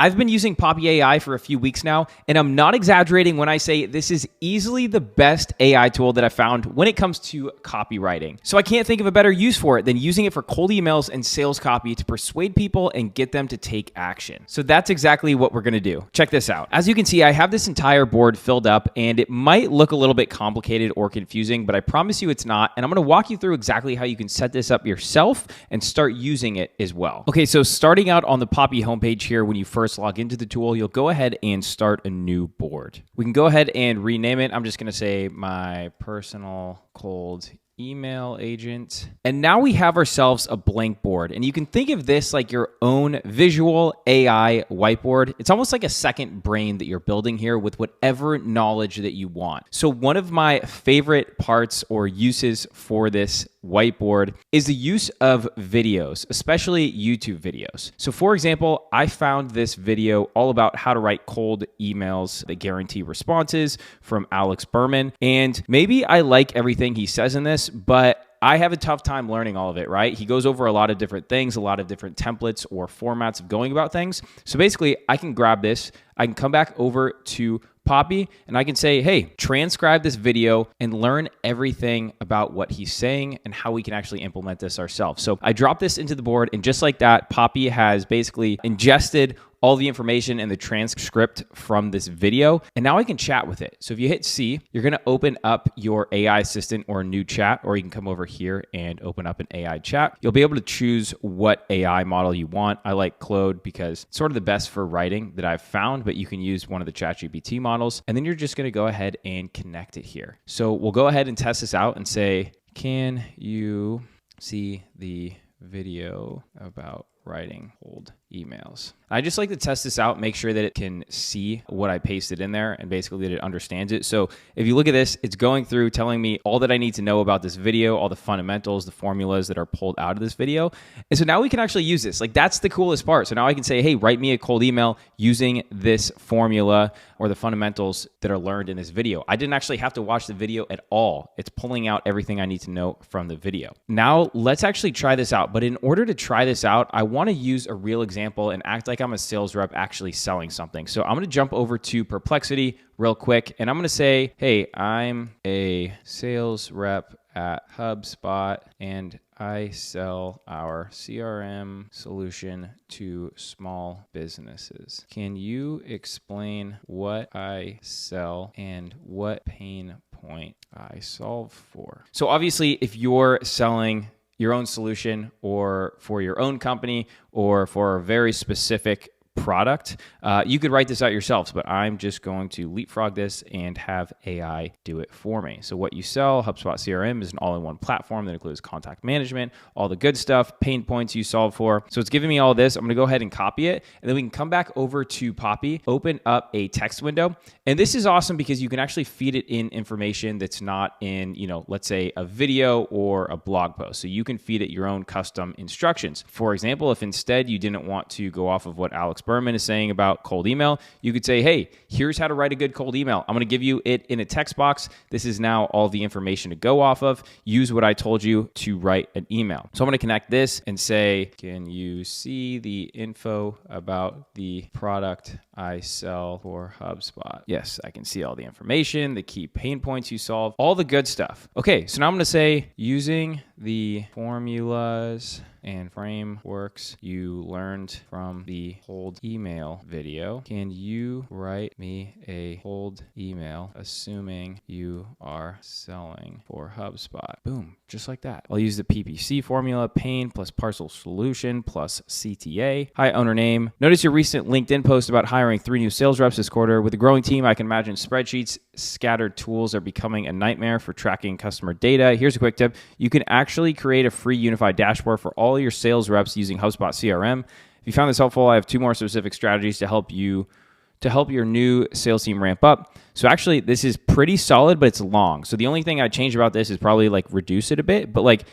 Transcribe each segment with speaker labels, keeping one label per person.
Speaker 1: I've been using Poppy AI for a few weeks now, and I'm not exaggerating when I say this is easily the best AI tool that I found when it comes to copywriting. So I can't think of a better use for it than using it for cold emails and sales copy to persuade people and get them to take action. So that's exactly what we're gonna do. Check this out. As you can see, I have this entire board filled up, and it might look a little bit complicated or confusing, but I promise you it's not. And I'm gonna walk you through exactly how you can set this up yourself and start using it as well. Okay, so starting out on the Poppy homepage here, when you first log into the tool, you'll go ahead and start a new board. We can go ahead and rename it. I'm just gonna say my personal cold email agent. And now we have ourselves a blank board. And you can think of this like your own visual AI whiteboard. It's almost like a second brain that you're building here with whatever knowledge that you want. So one of my favorite parts or uses for this whiteboard is the use of videos, especially YouTube videos. So for example, I found this video all about how to write cold emails that guarantee responses from Alex Berman. And maybe I like everything he says in this, but I have a tough time learning all of it, right? He goes over a lot of different things, a lot of different templates or formats of going about things. So basically, I can grab this, I can come back over to Poppy, and I can say, hey, transcribe this video and learn everything about what he's saying and how we can actually implement this ourselves. So I drop this into the board, and just like that, Poppy has basically ingested all the information and the transcript from this video, and now I can chat with it. So if you hit C, you're gonna open up your AI assistant or a new chat, or you can come over here and open up an AI chat. You'll be able to choose what AI model you want. I like Claude because it's sort of the best for writing that I've found, but you can use one of the ChatGPT models, and then you're just gonna go ahead and connect it here. So we'll go ahead and test this out and say, can you see the video about writing cold emails? I just like to test this out, make sure that it can see what I pasted in there and basically that it understands it. So if you look at this, it's going through telling me all that I need to know about this video, all the fundamentals, the formulas that are pulled out of this video. And so now we can actually use this. Like, that's the coolest part. So now I can say, hey, write me a cold email using this formula or the fundamentals that are learned in this video. I didn't actually have to watch the video at all. It's pulling out everything I need to know from the video. Now let's actually try this out. But in order to try this out, I want to use a real example and act like I'm a sales rep actually selling something. So I'm going to jump over to Perplexity real quick, and I'm going to say, hey, I'm a sales rep at HubSpot, and I sell our CRM solution to small businesses. Can you explain what I sell and what pain point I solve for? So obviously, if you're selling your own solution or for your own company or for a very specific product, you could write this out yourselves, but I'm just going to leapfrog this and have AI do it for me. So what you sell, HubSpot CRM is an all-in-one platform that includes contact management, all the good stuff, pain points you solve for. So it's giving me all this. I'm gonna go ahead and copy it, and then we can come back over to Poppy, open up a text window. And this is awesome because you can actually feed it in information that's not in, let's say a video or a blog post. So you can feed it your own custom instructions. For example, if instead you didn't want to go off of what Alex Berman is saying about cold email, you could say, hey, here's how to write a good cold email. I'm going to give you it in a text box. This is now all the information to go off of. Use what I told you to write an email. So I'm going to connect this and say, can you see the info about the product I sell for HubSpot? Yes, I can see all the information, the key pain points you solve, all the good stuff. Okay, so now I'm going to say, using the formulas and frameworks you learned from the cold email video, can you write me a cold email assuming you are selling for HubSpot? Boom, just like that. I'll use the PPC formula, pain plus parcel solution plus CTA. Hi, owner name. Notice your recent LinkedIn post about hiring 3 new sales reps this quarter. With a growing team, I can imagine spreadsheets, scattered tools are becoming a nightmare for tracking customer data. Here's a quick tip. You can actually create a free unified dashboard for all your sales reps using HubSpot CRM. If you found this helpful, I have 2 more specific strategies to help your new sales team ramp up. So actually, this is pretty solid, but it's long. So the only thing I'd change about this is probably reduce it a bit, but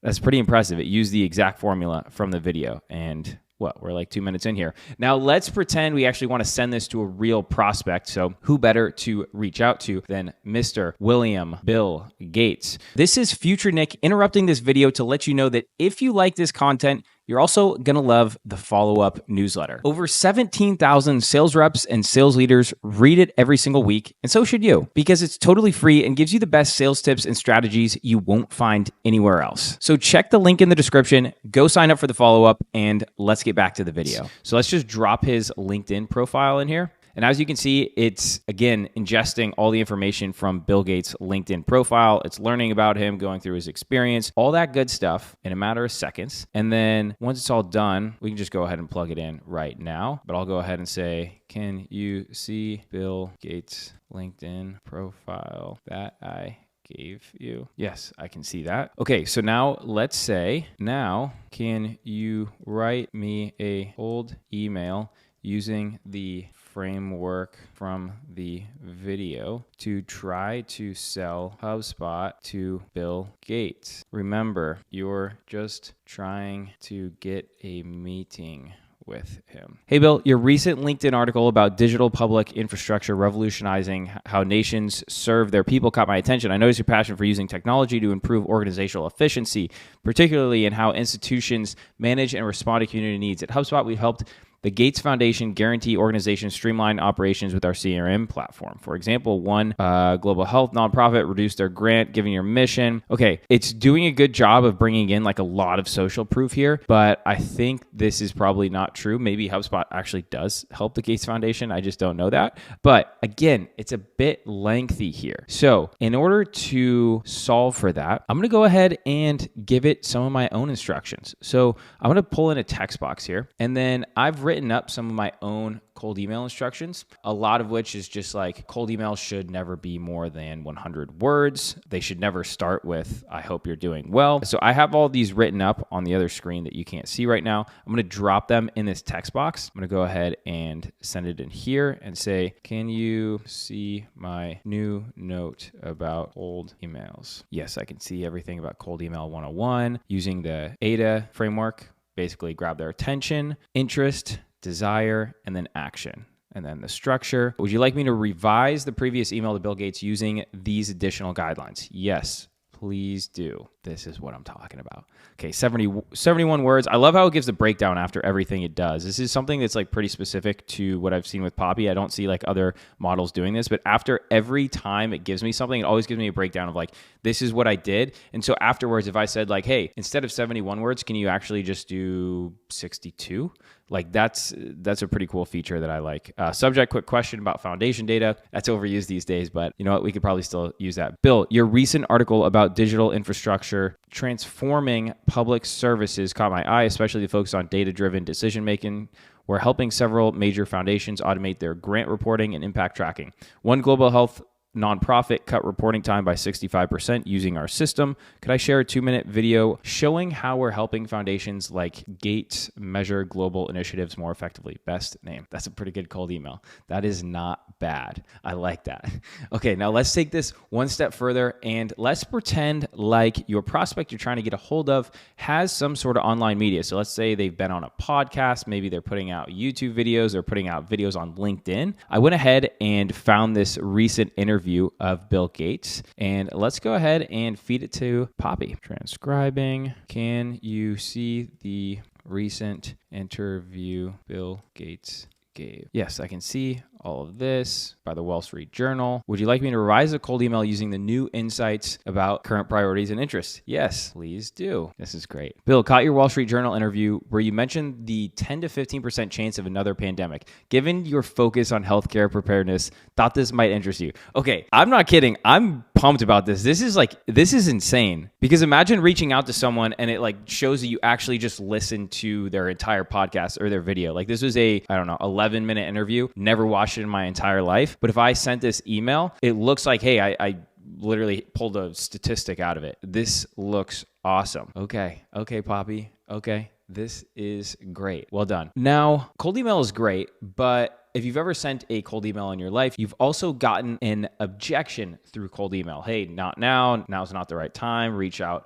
Speaker 1: that's pretty impressive. It used the exact formula from the video, and we're 2 minutes in here. Now let's pretend we actually want to send this to a real prospect. So who better to reach out to than Mr. William Bill Gates? This is Future Nick interrupting this video to let you know that if you like this content, You're also going to love the follow-up newsletter. Over 17,000 sales reps and sales leaders read it every single week, and so should you, because it's totally free and gives you the best sales tips and strategies you won't find anywhere else. So check the link in the description, go sign up for the follow-up, and let's get back to the video. So let's just drop his LinkedIn profile in here. And as you can see, it's, again, ingesting all the information from Bill Gates' LinkedIn profile. It's learning about him, going through his experience, all that good stuff in a matter of seconds. And then once it's all done, we can just go ahead and plug it in right now. But I'll go ahead and say, can you see Bill Gates' LinkedIn profile that I gave you? Yes, I can see that. Okay, so now let's say, now can you write me a cold email using the framework from the video to try to sell HubSpot to Bill Gates? Remember, you're just trying to get a meeting with him. Hey, Bill, your recent LinkedIn article about digital public infrastructure revolutionizing how nations serve their people caught my attention. I noticed your passion for using technology to improve organizational efficiency, particularly in how institutions manage and respond to community needs. At HubSpot, we've helped the Gates Foundation guarantee organizations streamline operations with our CRM platform. For example, one global health nonprofit reduced their grant giving your mission. Okay, it's doing a good job of bringing in like a lot of social proof here, but I think this is probably not true. Maybe HubSpot actually does help the Gates Foundation. I just don't know that. But again, it's a bit lengthy here. So in order to solve for that, I'm going to go ahead and give it some of my own instructions. So I'm going to pull in a text box here, and then I've written up some of my own cold email instructions, a lot of which is just like cold email should never be more than 100 words. They should never start with, I hope you're doing well. So I have all these written up on the other screen that you can't see right now. I'm going to drop them in this text box. I'm going to go ahead and send it in here and say, can you see my new note about cold emails? Yes, I can see everything about cold email 101 using the AIDA framework. Basically grab their attention, interest, desire, and then action. And then the structure. Would you like me to revise the previous email to Bill Gates using these additional guidelines? Yes, please do. This is what I'm talking about. Okay, 71 words. I love how it gives the breakdown after everything it does. This is something that's like pretty specific to what I've seen with Poppy. I don't see like other models doing this, but after every time it gives me something, it always gives me a breakdown of like, this is what I did. And so afterwards, if I said like, hey, instead of 71 words, can you actually just do 62? Like that's a pretty cool feature that I like. Subject, quick question about foundation data. That's overused these days, but you know what? We could probably still use that. Bill, your recent article about digital infrastructure transforming public services caught my eye, especially the focus on data-driven decision-making. We're helping several major foundations automate their grant reporting and impact tracking. One global health nonprofit cut reporting time by 65% using our system. Could I share a 2-minute video showing how we're helping foundations like Gates measure global initiatives more effectively? Best name. That's a pretty good cold email. That is not bad. I like that. Okay, now let's take this one step further and let's pretend like your prospect you're trying to get a hold of has some sort of online media. So let's say they've been on a podcast, maybe they're putting out YouTube videos or putting out videos on LinkedIn. I went ahead and found this recent interview of Bill Gates, and let's go ahead and feed it to Poppy. Transcribing. Can you see the recent interview Bill Gates gave? Yes, I can see all of this by the Wall Street Journal. Would you like me to revise a cold email using the new insights about current priorities and interests? Yes, please do. This is great. Bill, caught your Wall Street Journal interview where you mentioned the 10 to 15% chance of another pandemic. Given your focus on healthcare preparedness, thought this might interest you. Okay, I'm not kidding. I'm pumped about this. This is insane. Because imagine reaching out to someone and it like shows that you actually just listened to their entire podcast or their video. Like this was a, 11-minute interview. Never watched it in my entire life. But if I sent this email, it looks like, hey, I literally pulled a statistic out of it. This looks awesome. Okay, Poppy. Okay, this is great. Well done. Now, cold email is great, but if you've ever sent a cold email in your life, you've also gotten an objection through cold email. Hey, not now. Now's not the right time. Reach out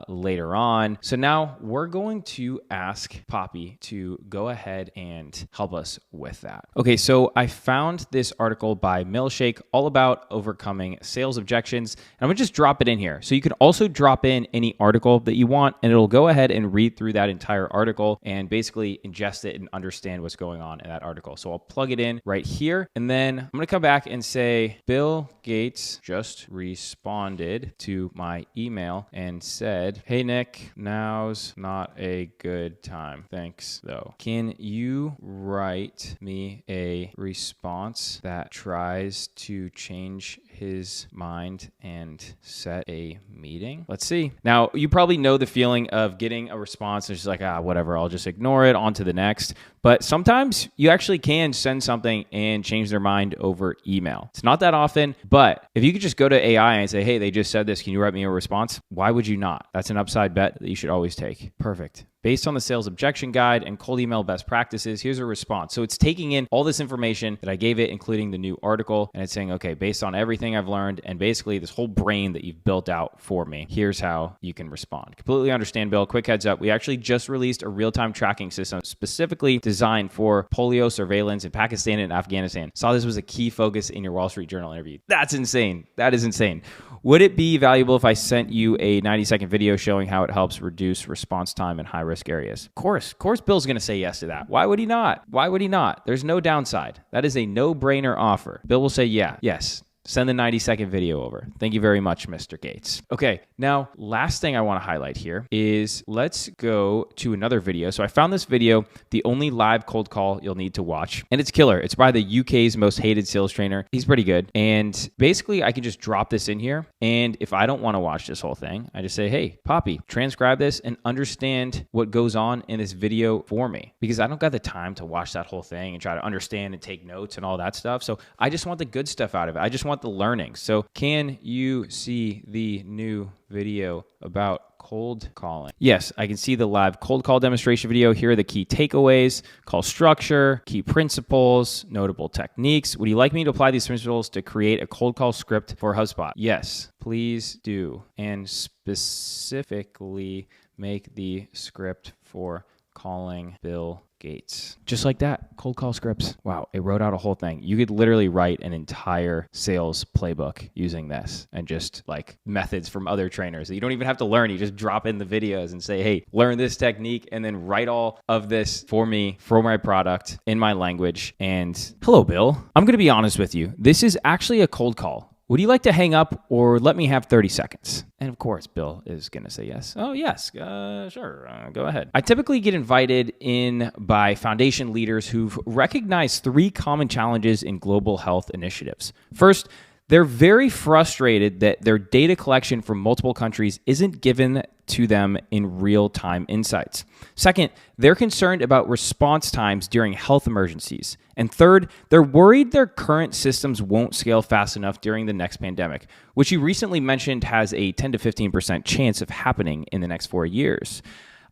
Speaker 1: later on. So now we're going to ask Poppy to go ahead and help us with that. Okay, so I found this article by Milkshake all about overcoming sales objections. And I'm gonna just drop it in here. So you can also drop in any article that you want, and it'll go ahead and read through that entire article and basically ingest it and understand what's going on in that article. So I'll plug it in right here, and then I'm gonna come back and say, Bill Gates just responded to my email and said, hey Nick, now's not a good time. Thanks though. Can you write me a response that tries to change his mind and set a meeting? Let's see. Now, you probably know the feeling of getting a response and it's just like, whatever, I'll just ignore it, on to the next. But sometimes you actually can send something and change their mind over email. It's not that often, but if you could just go to AI and say, hey, they just said this, can you write me a response? Why would you not? That's an upside bet that you should always take. Perfect. Based on the sales objection guide and cold email best practices, here's a response. So it's taking in all this information that I gave it, including the new article, and it's saying, okay, based on everything I've learned and basically this whole brain that you've built out for me, here's how you can respond. Completely understand, Bill. Quick heads up. We actually just released a real-time tracking system specifically designed for polio surveillance in Pakistan and Afghanistan. Saw this was a key focus in your Wall Street Journal interview. That's insane. That is insane. Would it be valuable if I sent you a 90-second video showing how it helps reduce response time in high-risk areas? Of course, Bill's going to say yes to that. Why would he not? Why would he not? There's no downside. That is a no-brainer offer. Bill will say, yes. Send the 90-second video over. Thank you very much, Mr. Gates. Okay, now, last thing I want to highlight here is let's go to another video. So I found this video, the only live cold call you'll need to watch, and it's killer. It's by the UK's most hated sales trainer. He's pretty good. And basically, I can just drop this in here. And if I don't want to watch this whole thing, I just say, hey, Poppy, transcribe this and understand what goes on in this video for me. Because I don't got the time to watch that whole thing and try to understand and take notes and all that stuff. So I just want the good stuff out of it. I just want the learning. So can you see the new video about cold calling? Yes, I can see the live cold call demonstration video. Here are the key takeaways: call structure, key principles, notable techniques. Would you like me to apply these principles to create a cold call script for HubSpot? Yes, please do. And specifically make the script for calling Bill Gates. Just like that, cold call scripts. Wow, it wrote out a whole thing. You could literally write an entire sales playbook using this and just like methods from other trainers that you don't even have to learn. You just drop in the videos and say, hey, learn this technique and then write all of this for me, for my product in my language. And hello, Bill. I'm going to be honest with you. This is actually a cold call. Would you like to hang up or let me have 30 seconds? And of course, Bill is going to say yes. Oh, yes, sure, go ahead. I typically get invited in by foundation leaders who've recognized 3 common challenges in global health initiatives. First, they're very frustrated that their data collection from multiple countries isn't given to them in real-time insights. Second, they're concerned about response times during health emergencies. And third, they're worried their current systems won't scale fast enough during the next pandemic, which you recently mentioned has a 10 to 15% chance of happening in the next 4 years.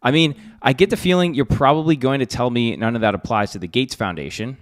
Speaker 1: I mean, I get the feeling you're probably going to tell me none of that applies to the Gates Foundation.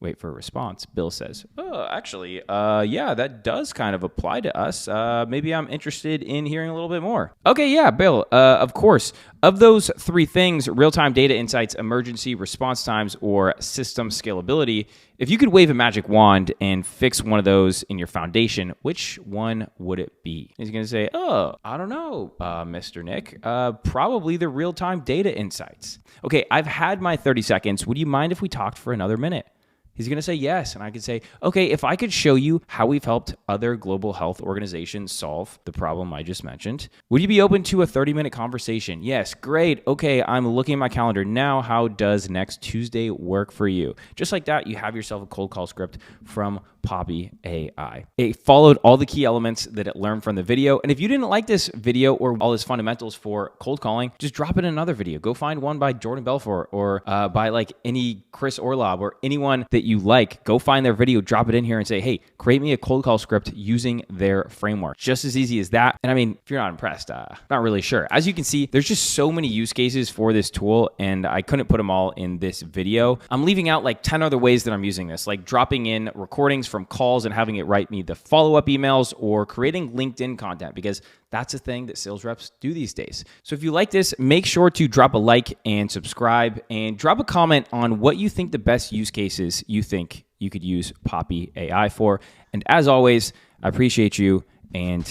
Speaker 1: Wait for a response. Bill says, actually, yeah, that does kind of apply to us. Maybe I'm interested in hearing a little bit more. Okay, yeah, Bill, of course. Of those 3 things, real-time data insights, emergency response times, or system scalability, if you could wave a magic wand and fix one of those in your foundation, which one would it be? He's going to say, I don't know, Mr. Nick. Probably the real-time data insights. Okay, I've had my 30 seconds. Would you mind if we talked for another minute? He's going to say yes. And I could say, okay, if I could show you how we've helped other global health organizations solve the problem I just mentioned, would you be open to a 30-minute conversation? Yes, great. Okay, I'm looking at my calendar now. How does next Tuesday work for you? Just like that, you have yourself a cold call script from Poppy AI. It followed all the key elements that it learned from the video. And if you didn't like this video or all its fundamentals for cold calling, just drop it in another video. Go find one by Jordan Belfort or by like any Chris Orlob or anyone that you like, go find their video, drop it in here and say, hey, create me a cold call script using their framework. Just as easy as that. And I mean, if you're not impressed, not really sure. As you can see, there's just so many use cases for this tool, and I couldn't put them all in this video. I'm leaving out like 10 other ways that I'm using this, like dropping in recordings from calls and having it write me the follow-up emails, or creating LinkedIn content, because that's a thing that sales reps do these days. So if you like this, make sure to drop a like and subscribe, and drop a comment on what you think the best use cases you think you could use Poppy AI for. And as always, I appreciate you, and